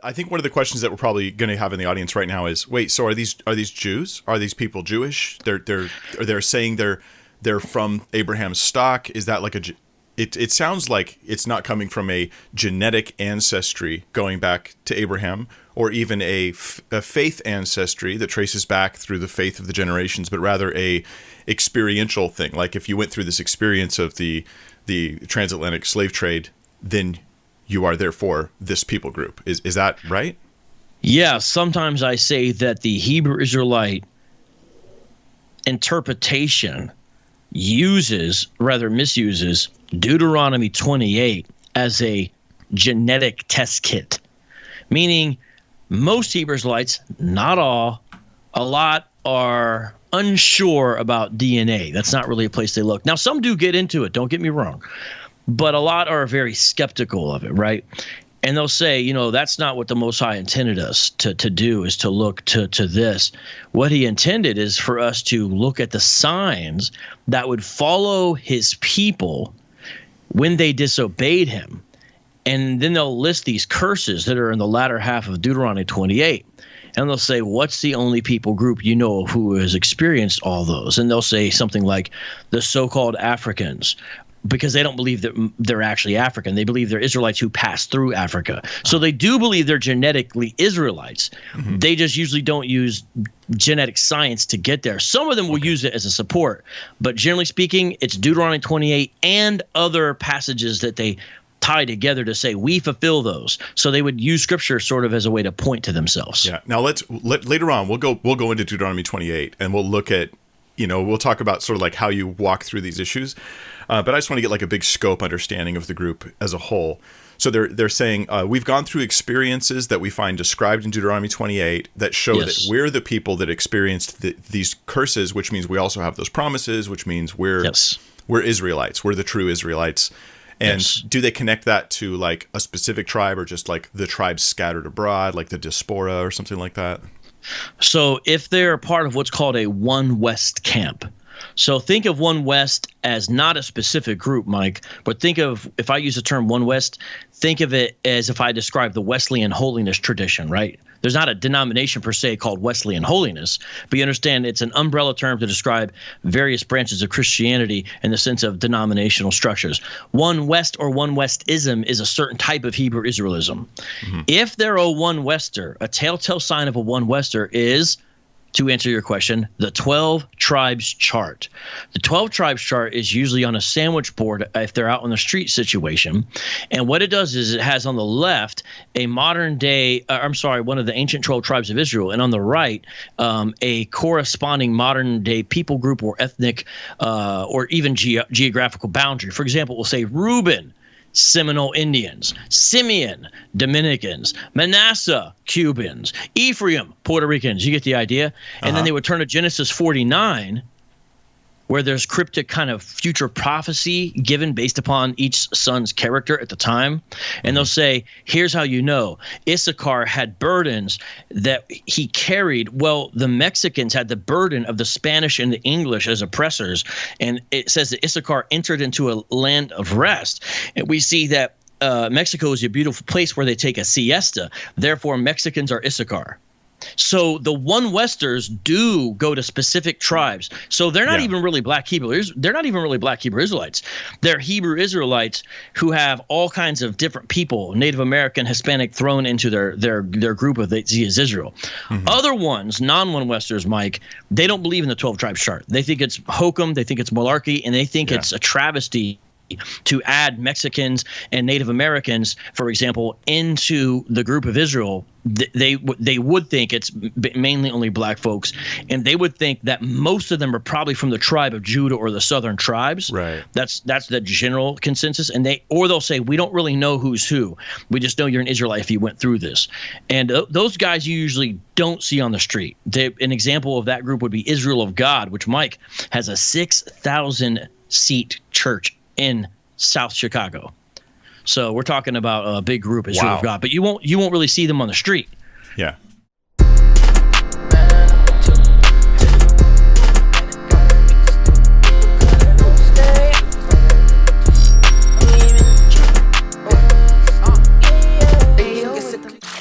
I think one of the questions that we're probably going to have in the audience right now is, wait, so are these Jews? Are these people Jewish? They're saying they're from Abraham's stock. Is that like it sounds like it's not coming from a genetic ancestry going back to Abraham, or even a faith ancestry that traces back through the faith of the generations, but rather a experiential thing. Like if you went through this experience of the transatlantic slave trade, then you are therefore this people group. Is that right? Yeah, sometimes I say that the Hebrew Israelite interpretation misuses Deuteronomy 28 as a genetic test kit, meaning most Hebrew Israelites, not all, a lot are unsure about DNA. That's not really a place they look. Now, some do get into it, don't get me wrong, but a lot are very skeptical of it, right? And they'll say, that's not what the Most High intended us to do, is to look to this. What he intended is for us to look at the signs that would follow his people when they disobeyed him. And then they'll list these curses that are in the latter half of Deuteronomy 28. And they'll say, what's the only people group you know of who has experienced all those? And they'll say something like the so-called Africans, because they don't believe that they're actually African. They believe they're Israelites who passed through Africa. So they do believe they're genetically Israelites. Mm-hmm. They just usually don't use genetic science to get there. Some of them will use it as a support, but generally speaking, it's Deuteronomy 28 and other passages that they tie together to say we fulfill those. So they would use scripture sort of as a way to point to themselves. Yeah. Now later on we'll go into Deuteronomy 28 and we'll look at, we'll talk about sort of like how you walk through these issues. But I just want to get like a big scope understanding of the group as a whole. So they're saying we've gone through experiences that we find described in Deuteronomy 28 that show that we're the people that experienced these curses, which means we also have those promises, which means we're Israelites. We're the true Israelites. And do they connect that to like a specific tribe or just like the tribes scattered abroad, like the diaspora or something like that? So if they're part of what's called a One West camp. So think of One West as not a specific group, Mike, but think of, if I use the term One West, think of it as if I describe the Wesleyan holiness tradition, right? There's not a denomination per se called Wesleyan holiness, but you understand it's an umbrella term to describe various branches of Christianity in the sense of denominational structures. One West or One Westism is a certain type of Hebrew Israelism. Mm-hmm. If they're a One Wester, a telltale sign of a One Wester is, to answer your question, the 12 tribes chart. The 12 tribes chart is usually on a sandwich board if they're out on the street situation. And what it does is it has on the left a one of the ancient 12 tribes of Israel, and on the right a corresponding modern day people group or ethnic or even geographical boundary. For example, we'll say Reuben, Seminole Indians, Simeon, Dominicans, Manasseh, Cubans, Ephraim, Puerto Ricans. You get the idea? And then they would turn to Genesis 49, where there's cryptic kind of future prophecy given based upon each son's character at the time. And they'll say, here's how you know. Issachar had burdens that he carried. Well, the Mexicans had the burden of the Spanish and the English as oppressors. And it says that Issachar entered into a land of rest. And we see that Mexico is a beautiful place where they take a siesta. Therefore, Mexicans are Issachar. So the One Westers do go to specific tribes. So they're not even really black Hebrew. They're not even really black Hebrew Israelites. They're Hebrew Israelites who have all kinds of different people, Native American, Hispanic, thrown into their group of the Israel. Mm-hmm. Other ones, non-One Westers, Mike, they don't believe in the 12 tribes chart. They think it's hokum. They think it's malarkey, and they think it's a travesty to add Mexicans and Native Americans, for example, into the group of Israel. They would think it's mainly only black folks, and they would think that most of them are probably from the tribe of Judah or the southern tribes. Right. That's the general consensus, and they'll say we don't really know who's who. We just know you're an Israelite if you went through this. And those guys you usually don't see on the street. An example of that group would be Israel of God, which Mike has a 6,000 seat church in South Chicago. So we're talking about a big group, Israel of God, but you won't really see them on the street. Yeah.